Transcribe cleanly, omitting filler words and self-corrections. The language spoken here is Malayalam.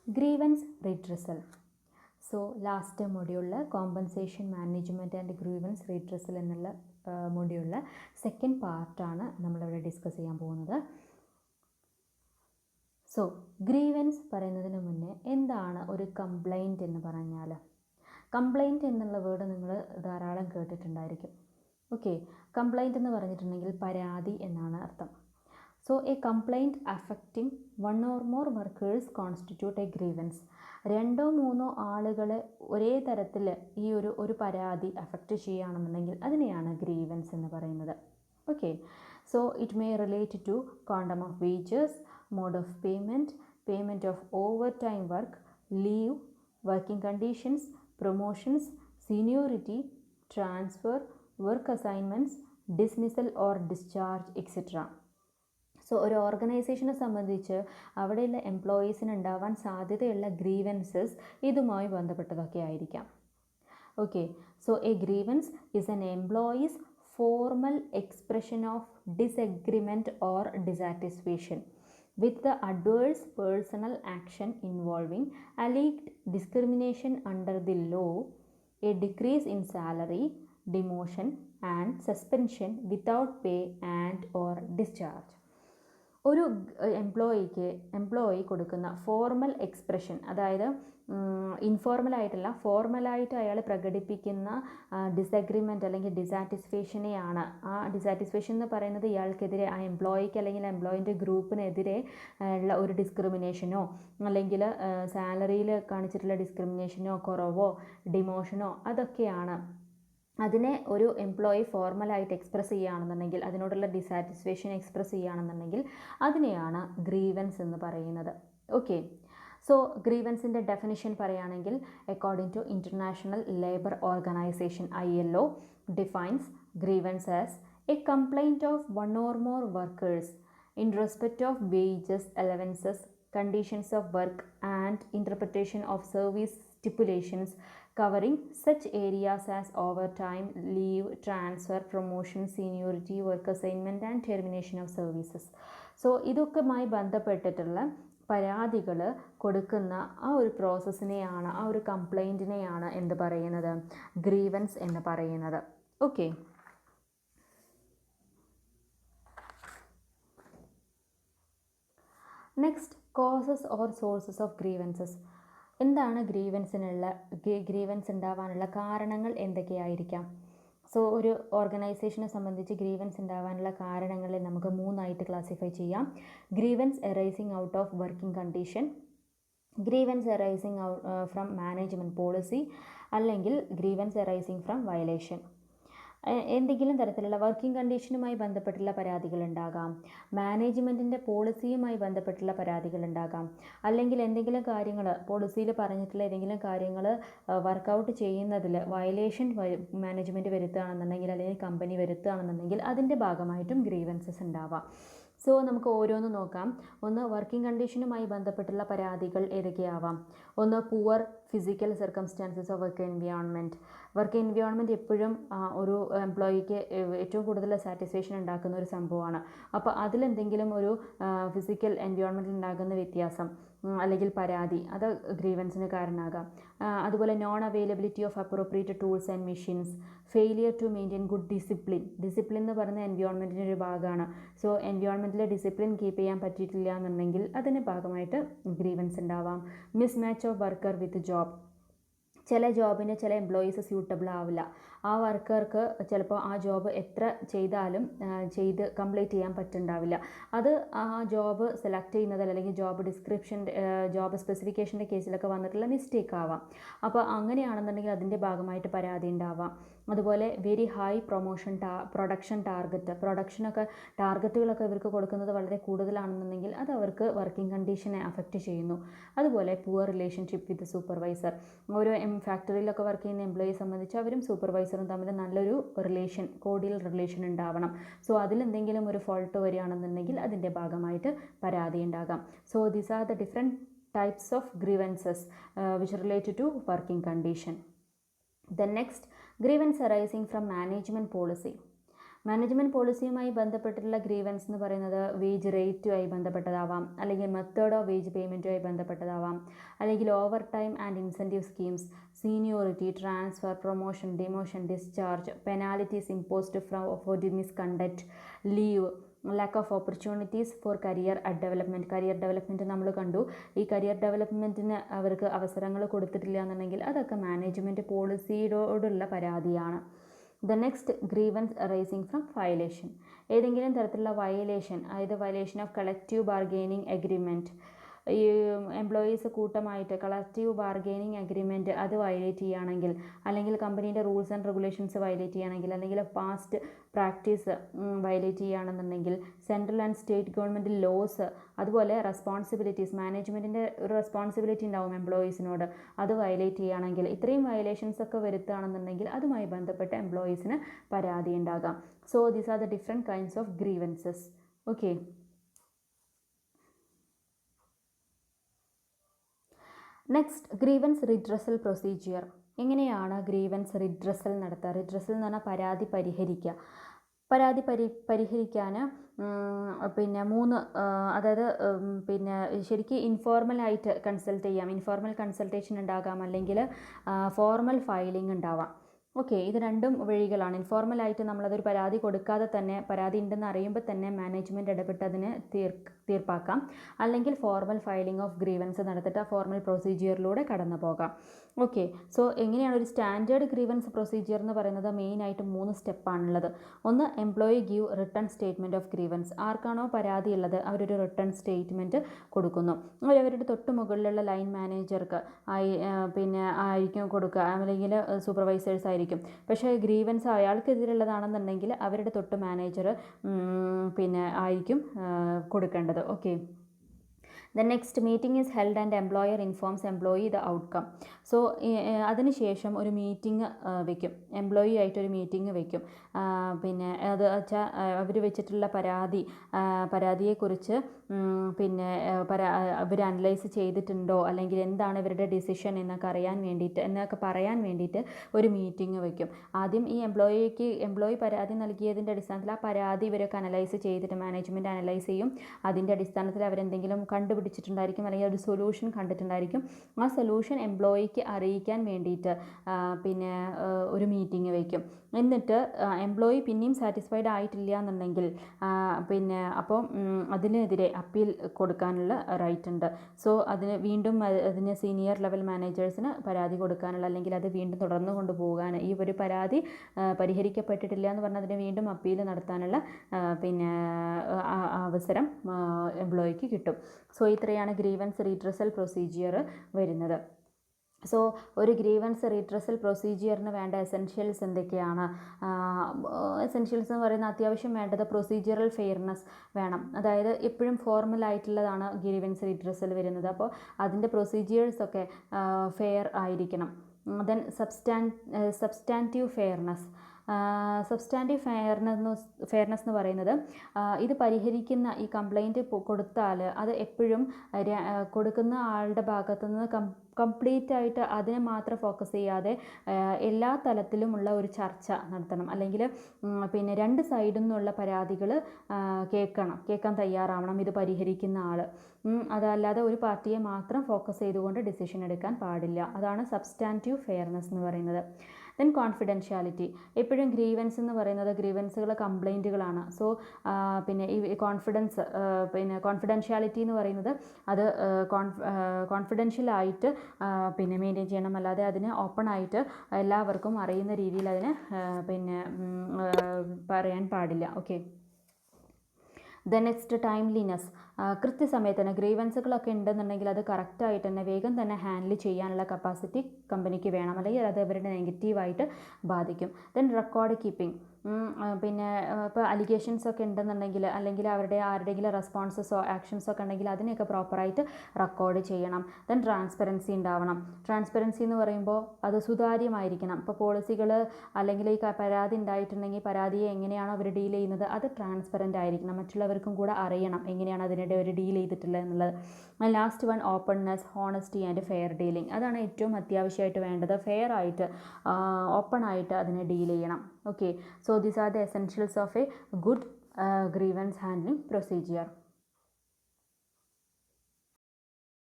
Grievance redressal. സോ ലാസ്റ്റ് മൊഡ്യൂളിൽ compensation management and grievance redressal എന്നുള്ള മൊഡ്യൂളിൽ സെക്കൻഡ് പാർട്ടാണ് നമ്മളിവിടെ ഡിസ്കസ് ചെയ്യാൻ പോകുന്നത്. സോ ഗ്രീവൻസ് പറയുന്നതിന് മുന്നേ എന്താണ് ഒരു കംപ്ലൈൻറ്റ് എന്ന് പറഞ്ഞാൽ? കംപ്ലൈൻറ്റ് എന്നുള്ള വേർഡ് നിങ്ങൾ ധാരാളം കേട്ടിട്ടുണ്ടായിരിക്കും. ഓക്കെ, കംപ്ലൈൻറ്റ് എന്ന് പറഞ്ഞിട്ടുണ്ടെങ്കിൽ പരാതി എന്നാണ് അർത്ഥം. So A complaint affecting one or more workers constitute A grievance. രണ്ടോ മൂന്നോ ആളുകളെ ഒരേ തരത്തിൽ ഈ ഒരു പരാതി അഫക്റ്റ് ചെയ്യുകയാണെന്നുണ്ടെങ്കിൽ അതിനെയാണ് ഗ്രീവൻസ് എന്ന് പറയുന്നത്. Okay, so it may relate to quantum of wages, mode of payment, payment of over time work, leave, working conditions, promotions, seniority, transfer, work assignments, dismissal or discharge etcetera. So ഒരു ഓർഗനൈസേഷനെ സംബന്ധിച്ച് അവിടെയുള്ള എംപ്ലോയീസിന് ഉണ്ടാവാൻ സാധ്യതയുള്ള ഗ്രീവൻസസ് ഇതുമായി ബന്ധപ്പെട്ടതൊക്കെ ആയിരിക്കാം. Okay, so A grievance is N employees formal expression of disagreement or dissatisfaction with the adverse personal action involving alleged discrimination under the law, a decrease in salary, demotion and suspension without pay and or discharge. ഒരു എംപ്ലോയി കൊടുക്കുന്ന ഫോർമൽ എക്സ്പ്രഷൻ, അതായത് ഇൻഫോർമലായിട്ടല്ല ഫോർമലായിട്ട് അയാൾ പ്രകടിപ്പിക്കുന്ന ഡിസഗ്രിമെൻറ്റ് അല്ലെങ്കിൽ ഡിസാറ്റിസ്ഫാക്ഷനെയാണ്. ആ ഡിസാറ്റിസ്ഫാക്ഷൻ എന്ന് പറയുന്നത് ഇയാൾക്കെതിരെ, ആ എംപ്ലോയിക്ക് അല്ലെങ്കിൽ എംപ്ലോയിൻ്റെ ഗ്രൂപ്പിനെതിരെ ഉള്ള ഒരു ഡിസ്ക്രിമിനേഷനോ അല്ലെങ്കിൽ സാലറിയിൽ കാണിച്ചിട്ടുള്ള ഡിസ്ക്രിമിനേഷനോ കുറവോ ഡിമോഷനോ അതൊക്കെയാണ്. അതിനെ ഒരു എംപ്ലോയി ഫോർമലായിട്ട് എക്സ്പ്രസ് ചെയ്യുകയാണെന്നുണ്ടെങ്കിൽ, അതിനോടുള്ള ഡിസാറ്റിസ്ഫാക്ഷൻ എക്സ്പ്രസ് ചെയ്യുകയാണെന്നുണ്ടെങ്കിൽ അതിനെയാണ് ഗ്രീവൻസ് എന്ന് പറയുന്നത്. ഓക്കെ, സോ ഗ്രീവൻസിൻ്റെ ഡെഫിനിഷൻ പറയുകയാണെങ്കിൽ according to International Labour Organisation ILO defines grievance as a complaint of one or more workers in respect of wages, allowances, conditions of work and interpretation of service stipulations covering such areas as overtime, leave, transfer, promotion, seniority, work assignment and termination of services. So ഇതൊക്കെയുമായി ബന്ധപ്പെട്ടിട്ടുള്ള പരാതികൾ കൊടുക്കുന്ന ആ ഒരു പ്രോസസ്സിനെയാണ്, ആ ഒരു കംപ്ലൈൻറ്റിനെയാണ് എന്ത് പറയുന്നത്? ഗ്രീവൻസ് എന്ന് പറയുന്നത്. Okay, next, causes or sources of grievances. എന്താണ് ഗ്രീവൻസ് ഉണ്ടാവാനുള്ള കാരണങ്ങൾ എന്തൊക്കെയായിരിക്കാം? സോ ഒരു ഓർഗനൈസേഷനെ സംബന്ധിച്ച് ഗ്രീവൻസ് ഉണ്ടാവാനുള്ള കാരണങ്ങളെ നമുക്ക് 3 ക്ലാസിഫൈ ചെയ്യാം. Grievance arising out of working condition, grievance arising from management policy, അല്ലെങ്കിൽ ഗ്രീവൻസ് അറൈസിങ് ഫ്രം വയലേഷൻ. എന്തെങ്കിലും തരത്തിലുള്ള വർക്കിംഗ് കണ്ടീഷനുമായി ബന്ധപ്പെട്ടുള്ള പരാതികളുണ്ടാകാം, മാനേജ്മെൻറ്റിൻ്റെ പോളിസിയുമായി ബന്ധപ്പെട്ടുള്ള പരാതികളുണ്ടാകാം, അല്ലെങ്കിൽ എന്തെങ്കിലും കാര്യങ്ങൾ പോളിസിയിൽ പറഞ്ഞിട്ടുള്ള ഏതെങ്കിലും കാര്യങ്ങൾ വർക്കൗട്ട് ചെയ്യുന്നതിൽ വയലേഷൻ മാനേജ്മെൻറ്റ് വരുത്തുകയാണെന്നുണ്ടെങ്കിൽ അല്ലെങ്കിൽ കമ്പനി വരുത്തുകയാണെന്നുണ്ടെങ്കിൽ അതിൻ്റെ ഭാഗമായിട്ടും ഗ്രീവൻസസ് ഉണ്ടാവാം. സോ നമുക്ക് ഓരോന്ന് നോക്കാം. ഒന്ന്, വർക്കിംഗ് കണ്ടീഷനുമായി ബന്ധപ്പെട്ടുള്ള പരാതികൾ ഏതൊക്കെയാവാം? ഒന്ന്, poor physical circumstances of work environment. Work environment എപ്പോഴും ഒരു എംപ്ലോയിക്ക് ഏറ്റവും കൂടുതൽ സാറ്റിസ്ഫാക്ഷൻ ഉണ്ടാക്കുന്ന ഒരു സംഭവമാണ്. അപ്പോൾ അതിലെന്തെങ്കിലും ഒരു ഫിസിക്കൽ എൻവയോൺമെൻറ്റിൽ ഉണ്ടാകുന്ന വ്യത്യാസം അല്ലെങ്കിൽ പരാതി, അത് ഗ്രീവൻസിന് കാരണമാകാം. അതുപോലെ non availability of appropriate tools and machines, failure to maintain good discipline. Discipline എന്ന് പറയുന്ന എൻവയോൺമെൻറ്റിൻ്റെ ഒരു ഭാഗമാണ്. സോ എൻവയോൺമെൻറ്റിലെ ഡിസിപ്ലിൻ കീപ്പ് ചെയ്യാൻ പറ്റിയിട്ടില്ല എന്നുണ്ടെങ്കിൽ അതിൻ്റെ ഭാഗമായിട്ട് ഗ്രീവൻസ് ഉണ്ടാവാം. Mismatch of worker with job. ചില ജോബിന് ചില എംപ്ലോയീസ് സ്യൂട്ടബിൾ ആവില്ല. ആ വർക്കർക്ക് ചിലപ്പോൾ ആ ജോബ് എത്ര ചെയ്താലും ചെയ്ത് കംപ്ലീറ്റ് ചെയ്യാൻ പറ്റുന്നുണ്ടാവില്ല. അത് ആ ജോബ് സെലക്ട് ചെയ്യുന്നതിൽ അല്ലെങ്കിൽ ജോബ് ഡിസ്ക്രിപ്ഷൻ്റെ ജോബ് സ്പെസിഫിക്കേഷൻ്റെ കേസിലൊക്കെ വന്നിട്ടുള്ള മിസ്റ്റേക്ക് ആവാം. അപ്പോൾ അങ്ങനെയാണെന്നുണ്ടെങ്കിൽ അതിൻ്റെ ഭാഗമായിട്ട് പരാതി ഉണ്ടാവാം. അതുപോലെ വെരി ഹൈ പ്രൊഡക്ഷൻ ടാർഗറ്റുകളൊക്കെ ഇവർക്ക് കൊടുക്കുന്നത് വളരെ കൂടുതലാണെന്നുണ്ടെങ്കിൽ അത് അവർക്ക് വർക്കിംഗ് കണ്ടീഷനെ അഫക്റ്റ് ചെയ്യുന്നു. അതുപോലെ പുവർ റിലേഷൻഷിപ്പ് വിത്ത് സൂപ്പർവൈസർ. ഓരോ ഫാക്ടറിയിലൊക്കെ വർക്ക് ചെയ്യുന്ന എംപ്ലോയിയെ സംബന്ധിച്ച് അവരും സൂപ്പർവൈസറും തമ്മിൽ നല്ലൊരു റിലേഷൻ, കോഡിയൽ റിലേഷൻ ഉണ്ടാവണം. സോ അതിലെന്തെങ്കിലും ഒരു ഫോൾട്ട് വരികയാണെന്നുണ്ടെങ്കിൽ അതിൻ്റെ ഭാഗമായിട്ട് പരാതി ഉണ്ടാകാം. So these are the different types of grievances which relate to working condition. The next, grievance arising from management policy. Management പോളിസിയുമായി ബന്ധപ്പെട്ടിട്ടുള്ള ഗ്രീവൻസ് എന്ന് പറയുന്നത് വേജ് റേറ്റുമായി ബന്ധപ്പെട്ടതാവാം, അല്ലെങ്കിൽ മെത്തേഡ് ഓഫ് വേജ് പേയ്മെൻറ്റുമായി ബന്ധപ്പെട്ടതാവാം, അല്ലെങ്കിൽ overtime and incentive schemes, seniority, transfer, promotion, demotion, discharge, penalties imposed for the misconduct, leave, lack of opportunities for career development നമ്മൾ കണ്ടു. ഈ കരിയർ ഡെവലപ്മെൻറ്റിന് അവർക്ക് അവസരങ്ങൾ കൊടുത്തിട്ടില്ല എന്നുണ്ടെങ്കിൽ അതൊക്കെ മാനേജ്മെൻറ്റ് പോളിസിയോടുള്ള പരാതിയാണ്. The next grievance arising from violation, ഏതെങ്കിലും തരത്തിലുള്ള വയലേഷൻ, അതായത് violation of collective bargaining agreement, ഈ എംപ്ലോയീസ് കൂട്ടമായിട്ട് കളക്റ്റീവ് ബാർഗെയിനിങ് അഗ്രിമെൻറ്റ് അത് വയലേറ്റ് ചെയ്യുകയാണെങ്കിൽ, അല്ലെങ്കിൽ കമ്പനീൻ്റെ റൂൾസ് ആൻഡ് റെഗുലേഷൻസ് വയലേറ്റ് ചെയ്യുകയാണെങ്കിൽ, അല്ലെങ്കിൽ പാസ്റ്റ് പ്രാക്ടീസ് വയലേറ്റ് ചെയ്യുകയാണെന്നുണ്ടെങ്കിൽ, central and state government laws, അതുപോലെ റെസ്പോൺസിബിലിറ്റീസ്, മാനേജ്മെൻറ്റിൻ്റെ ഒരു റെസ്പോൺസിബിലിറ്റി ഉണ്ടാവും എംപ്ലോയീസിനോട്, അത് വയലേറ്റ് ചെയ്യുകയാണെങ്കിൽ, ഇത്രയും വയലേഷൻസ് ഒക്കെ വരുത്തുകയാണെന്നുണ്ടെങ്കിൽ അതുമായി ബന്ധപ്പെട്ട് എംപ്ലോയീസിന് പരാതി ഉണ്ടാകാം. So these are the different kinds of grievances. Okay. Next, grievance redressal procedure. എങ്ങനെയാണ് ഗ്രീവൻസ് റിഡ്രസൽ നടത്തുക? റിഡ്രസൽ എന്ന് പറഞ്ഞാൽ പരാതി പരിഹരിക്കുക. പരാതി പരിഹരിക്കാൻ പിന്നെ 3, അതായത് പിന്നെ ശരിക്കും ഇൻഫോർമലായിട്ട് കൺസൾട്ട് ചെയ്യാം, ഇൻഫോർമൽ കൺസൾട്ടേഷൻ ഉണ്ടാകാം, അല്ലെങ്കിൽ ഫോർമൽ ഫയലിംഗ് ഉണ്ടാവാം. ഓക്കെ, ഇത് രണ്ടും വഴികളാണ്. ഇൻഫോർമലായിട്ട് നമ്മളതൊരു പരാതി കൊടുക്കാതെ തന്നെ, പരാതി ഉണ്ടെന്ന് അറിയുമ്പോൾ തന്നെ മാനേജ്മെൻറ്റ് ഇടപെട്ട് അതിന് തീർപ്പാക്കാം, അല്ലെങ്കിൽ ഫോർമൽ ഫയലിംഗ് ഓഫ് ഗ്രീവൻസ് നടത്തിയിട്ട് ആ ഫോർമൽ പ്രൊസീജിയറിലൂടെ കടന്നു പോകാം. ഓക്കെ, സോ എങ്ങനെയാണ് ഒരു സ്റ്റാൻഡേർഡ് ഗ്രീവൻസ് പ്രൊസീജിയർ എന്ന് പറയുന്നത്? മെയിനായിട്ട് 3 സ്റ്റെപ്പാണുള്ളത്. ഒന്ന്, employee give return statement of grievance. ആർക്കാണോ പരാതി ഉള്ളത് അവരൊരു റിട്ടേൺ സ്റ്റേറ്റ്മെൻറ്റ് കൊടുക്കുന്നു. അവരുടെ തൊട്ട് മുകളിലുള്ള ലൈൻ മാനേജർക്ക് പിന്നെ ആയിരിക്കും കൊടുക്കുക, അല്ലെങ്കിൽ സൂപ്പർവൈസേഴ്സ് ആയിരിക്കും. പക്ഷേ ഗ്രീവൻസ് അയാൾക്കെതിരുള്ളതാണെന്നുണ്ടെങ്കിൽ അവരുടെ തൊട്ട് മാനേജർ പിന്നെ ആയിരിക്കും കൊടുക്കേണ്ടത്. Okay. The next meeting is held and employer informs employee the outcome. So അതിനുശേഷം ഒരു മീറ്റിംഗ് വയ്ക്കും, എംപ്ലോയി ആയിട്ടൊരു മീറ്റിംഗ് വയ്ക്കും. പിന്നെ അത് വെച്ചാൽ അവർ വെച്ചിട്ടുള്ള പരാതിയെക്കുറിച്ച് പിന്നെ ഇവർ അനലൈസ് ചെയ്തിട്ടുണ്ടോ, അല്ലെങ്കിൽ എന്താണ് ഇവരുടെ ഡിസിഷൻ എന്നൊക്കെ പറയാൻ വേണ്ടിയിട്ട് ഒരു മീറ്റിംഗ് വയ്ക്കും. ആദ്യം ഈ എംപ്ലോയി പരാതി നൽകിയതിൻ്റെ അടിസ്ഥാനത്തിൽ ആ പരാതി ഇവരൊക്കെ അനലൈസ് ചെയ്തിട്ട് മാനേജ്മെൻറ്റ് അനലൈസ് ചെയ്യും. അതിൻ്റെ അടിസ്ഥാനത്തിൽ അവരെന്തെങ്കിലും കണ്ടുപിടിച്ചിട്ടുണ്ടായിരിക്കും, അല്ലെങ്കിൽ ഒരു സൊല്യൂഷൻ കണ്ടിട്ടുണ്ടായിരിക്കും. ആ സൊല്യൂഷൻ എംപ്ലോയിക്ക് അറിയിക്കാൻ വേണ്ടിയിട്ട് പിന്നെ ഒരു മീറ്റിംഗ് വയ്ക്കും. എന്നിട്ട് എംപ്ലോയി പിന്നെയും സാറ്റിസ്ഫൈഡ് ആയിട്ടില്ല എന്നുണ്ടെങ്കിൽ പിന്നെ അപ്പോൾ അതിനെതിരെ അപ്പീൽ കൊടുക്കാനുള്ള റൈറ്റ് ഉണ്ട്. സോ അതിന് സീനിയർ ലെവൽ മാനേജേഴ്സിന് പരാതി കൊടുക്കാനുള്ള, അല്ലെങ്കിൽ അത് വീണ്ടും തുടർന്നു കൊണ്ടുപോകാൻ, ഈ ഒരു പരാതി പരിഹരിക്കപ്പെട്ടിട്ടില്ല എന്ന് പറഞ്ഞാൽ അതിന് വീണ്ടും അപ്പീൽ നടത്താനുള്ള പിന്നെ അവസരം എംപ്ലോയിക്ക് കിട്ടും. സോ ഇത്രയാണ് ഗ്രീവൻസ് റീഡ്രസൽ പ്രൊസീജിയർ വരുന്നത്. സോ ഒരു ഗ്രീവൻസ് റീഡ്രസൽ പ്രൊസീജിയറിന് വേണ്ട എസെൻഷ്യൽസ് എന്തൊക്കെയാണ്? എസെൻഷ്യൽസ് എന്ന് പറയുന്ന അത്യാവശ്യം വേണ്ടത് പ്രൊസീജിയറൽ ഫെയർനെസ് വേണം. അതായത് എപ്പോഴും ഫോർമൽ ആയിട്ടുള്ളതാണ് ഗ്രീവൻസ് റീഡ്രസൽ വരുന്നത്. അപ്പോൾ അതിൻ്റെ പ്രൊസീജിയേഴ്സൊക്കെ ഫെയർ ആയിരിക്കണം. Then substantive fairness. Substantive fairness എന്ന് പറയുന്നത് ഇത് പരിഹരിക്കുന്ന ഈ കംപ്ലൈൻറ്റ് കൊടുത്താൽ അത് എപ്പോഴും കൊടുക്കുന്ന ആളുടെ ഭാഗത്തുനിന്ന് കംപ്ലീറ്റ് ആയിട്ട് അതിനെ മാത്രം ഫോക്കസ് ചെയ്യാതെ എല്ലാ തലത്തിലുമുള്ള ഒരു ചർച്ച നടത്തണം. അല്ലെങ്കിൽ പിന്നെ 2 സൈഡിൽ നിന്നുള്ള പരാതികൾ കേൾക്കാൻ തയ്യാറാവണം ഇത് പരിഹരിക്കുന്ന ആൾ. അതല്ലാതെ ഒരു പാർട്ടിയെ മാത്രം ഫോക്കസ് ചെയ്തുകൊണ്ട് ഡിസിഷൻ എടുക്കാൻ പാടില്ല. അതാണ് സബ്സ്റ്റാൻറ്റീവ് ഫെയർനെസ് എന്ന് പറയുന്നത്. Then confidentiality. എപ്പോഴും ഗ്രീവൻസ് എന്ന് പറയുന്നത് ഗ്രീവൻസുകൾ കംപ്ലൈൻറ്റുകളാണ്. സോ പിന്നെ ഈ കോൺഫിഡൻഷ്യാലിറ്റി എന്ന് പറയുന്നത് അത് കോൺഫിഡൻഷ്യലായിട്ട് പിന്നെ മെയിൻറ്റെയിൻ ചെയ്യണം. അല്ലാതെ അതിന് ഓപ്പൺ ആയിട്ട് എല്ലാവർക്കും അറിയുന്ന രീതിയിൽ അതിന് പിന്നെ പറയാൻ പാടില്ല. ഓക്കെ. The next, timeliness. കൃത്യസമയത്ത് തന്നെ ഗ്രീവൻസുകളൊക്കെ ഉണ്ടെന്നുണ്ടെങ്കിൽ അത് കറക്റ്റായിട്ട് തന്നെ വേഗം തന്നെ ഹാൻഡിൽ ചെയ്യാനുള്ള കപ്പാസിറ്റി കമ്പനിക്ക് വേണം, അല്ലെങ്കിൽ അത് അവരുടെ നെഗറ്റീവായിട്ട് ബാധിക്കും. Then record keeping. പിന്നെ ഇപ്പോൾ അലിഗേഷൻസ് ഒക്കെ ഉണ്ടെന്നുണ്ടെങ്കിൽ, അല്ലെങ്കിൽ ആരുടെയെങ്കിലും റെസ്പോൺസസോ ആക്ഷൻസോ ഒക്കെ ഉണ്ടെങ്കിൽ അതിനെയൊക്കെ പ്രോപ്പറായിട്ട് റെക്കോർഡ് ചെയ്യണം. ദെൻ ട്രാൻസ്പെറൻസി ഉണ്ടാവണം. ട്രാൻസ്പെറൻസി എന്ന് പറയുമ്പോൾ അത് സുതാര്യമായിരിക്കണം. ഇപ്പോൾ പോളിസികൾ അല്ലെങ്കിൽ ഈ പരാതി ഉണ്ടായിട്ടുണ്ടെങ്കിൽ പരാതിയെ എങ്ങനെയാണോ അവർ ഡീൽ ചെയ്യുന്നത് അത് ട്രാൻസ്പെറൻ്റ് ആയിരിക്കണം. മറ്റുള്ളവർക്കും കൂടെ അറിയണം എങ്ങനെയാണ് അതിനിടെ ഒരു ഡീൽ ചെയ്തിട്ടുള്ളത് എന്നുള്ളത്. Last one openness, honesty and fair dealing. അതാണ് ഏറ്റവും അത്യാവശ്യമായിട്ട് വേണ്ടത്. ഫെയർ ആയിട്ട് ഓപ്പൺ ആയിട്ട് അതിനെ ഡീൽ ചെയ്യണം. Okay, so these are the essentials of A good grievance handling procedure.